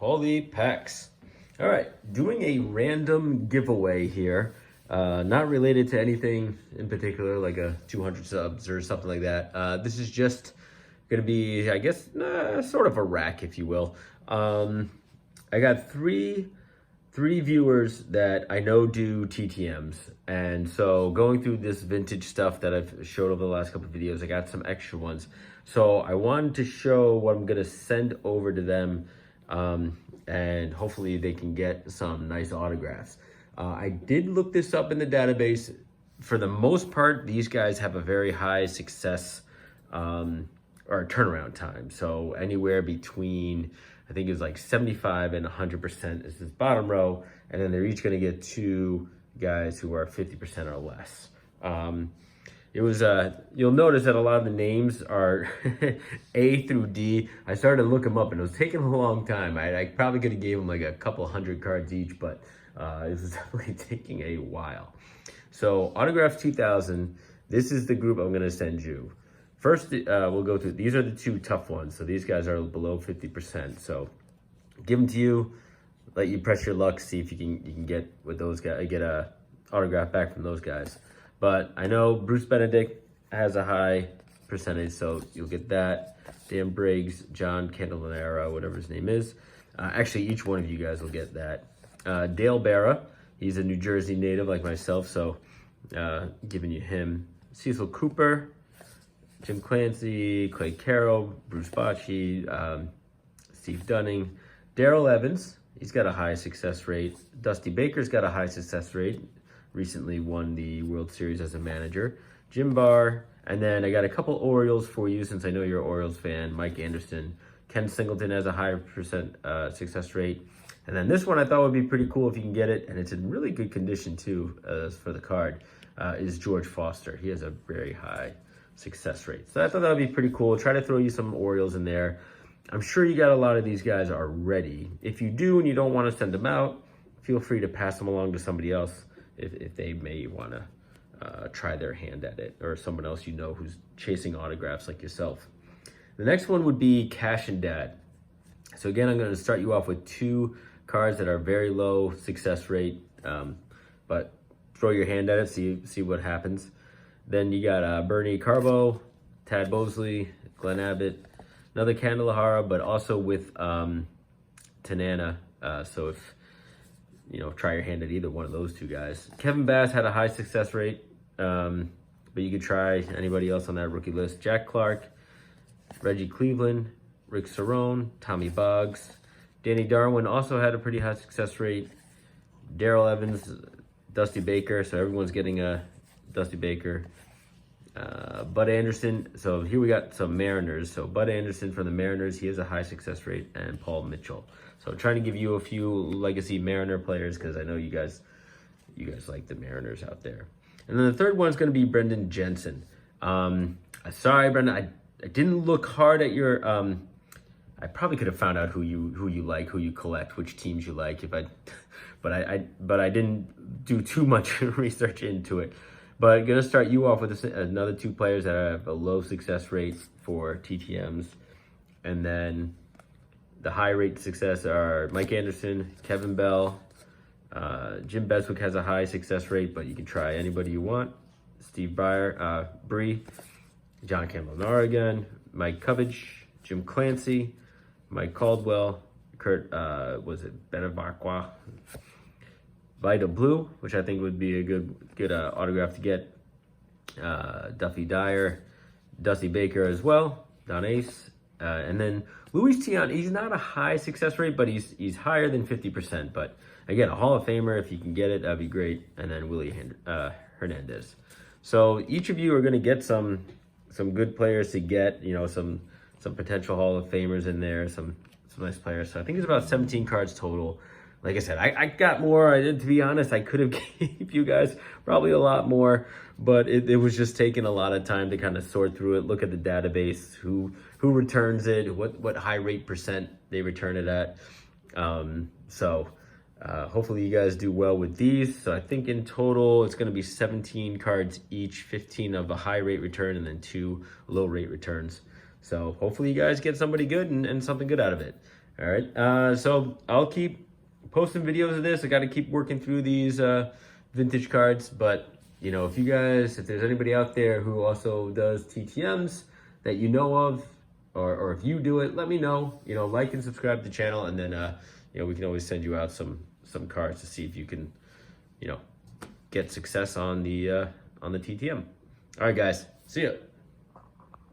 Holy pecs. All right, doing a random giveaway here. Not related to anything in particular, like a 200 subs or something like that. This is just gonna be, I guess, sort of a rack, if you will. I got three viewers that I know do TTMs, and so going through this vintage stuff that I've showed over the last couple of videos, I got some extra ones. So I wanted to show what I'm gonna send over to them, and hopefully they can get some nice autographs. I did look this up in the database. For the most part, these guys have a very high success or turnaround time. So anywhere between, I think it was like 75 and 100% is this bottom row. And then they're each gonna get two guys who are 50% or less. It was, you'll notice that a lot of the names are A through D. I started to look them up and it was taking a long time. I probably could have gave them like a couple hundred cards each, but this is definitely taking a while. So Autographs 2000, this is the group I'm gonna send you. First, we'll go through, these are the two tough ones. So these guys are below 50%. So give them to you, let you press your luck, see if you can get with those guys, get a autograph back from those guys. But I know Bruce Benedict has a high percentage, so you'll get that. Dan Briggs, John Candelara, whatever his name is. Actually, each one of you guys will get that. Dale Barra, he's a New Jersey native like myself, so giving you him. Cecil Cooper, Jim Clancy, Clay Carroll, Bruce Bocci, Steve Dunning, Daryl Evans, he's got a high success rate. Dusty Baker's got a high success rate. Recently won the World Series as a manager. Jim Barr, and then I got a couple Orioles for you since I know you're an Orioles fan. Mike Anderson. Ken Singleton has a higher percent success rate. And then this one I thought would be pretty cool if you can get it, and it's in really good condition too for the card, is George Foster. He has a very high success rate. So I thought that would be pretty cool. Try to throw you some Orioles in there. I'm sure you got a lot of these guys already. If you do and you don't want to send them out, feel free to pass them along to somebody else if they may want to try their hand at it, or someone else you know who's chasing autographs like yourself. The next one would be Cash and Dad. So again, I'm going to start you off with two cards that are very low success rate, but throw your hand at it, see what happens. Then you got Bernie Carbo, Tad Bosley, Glenn Abbott, another Candelahara, but also with Tanana. So if, try your hand at either one of those two guys. Kevin Bass had a high success rate, but you could try anybody else on that rookie list. Jack Clark, Reggie Cleveland, Rick Cerrone, Tommy Boggs. Danny Darwin also had a pretty high success rate. Daryl Evans, Dusty Baker, so everyone's getting a Dusty Baker. Bud Anderson, so here we got some Mariners. So Bud Anderson from the Mariners, he has a high success rate, and Paul Mitchell. So trying to give you a few legacy Mariner players because I know you guys like the Mariners out there. And then the third one's going to be Brendan Jensen. Sorry, Brendan, I didn't look hard at your. I probably could have found out who you like, who you collect, which teams you like. But I didn't do too much research into it. But I'm gonna start you off with another two players that have a low success rate for TTMs, and then the high rate success are Mike Anderson, Kevin Bell, Jim Beswick has a high success rate, but you can try anybody you want. Steve Bree, John Candelara again, Mike Covage, Jim Clancy, Mike Caldwell, Kurt, was it Benavacqua? Vida Blue, which I think would be a good autograph to get. Duffy Dyer, Dusty Baker as well, Don Ace, and then Luis Tiant. He's not a high success rate, but he's higher than 50%. But again, a Hall of Famer, if you can get it, that'd be great. And then Willie Hernandez. So each of you are going to get some good players to get, some potential Hall of Famers in there, some nice players. So I think it's about 17 cards total. Like I said, I got more. To be honest, I could have gave you guys probably a lot more, but it was just taking a lot of time to kind of sort through it, look at the database, who returns it, what high rate percent they return it at. Hopefully you guys do well with these. So I think in total, it's going to be 17 cards each, 15 of a high rate return, and then 2 low rate returns. So hopefully you guys get somebody good and something good out of it. All right. So I'll keep posting videos of this. I got to keep working through these vintage cards. But, you know, if there's anybody out there who also does TTMs that you know of, or if you do it, let me know. You know, like and subscribe to the channel, and then, you know, we can always send you out some cards to see if you can, you know, get success on the TTM. All right, guys. See ya.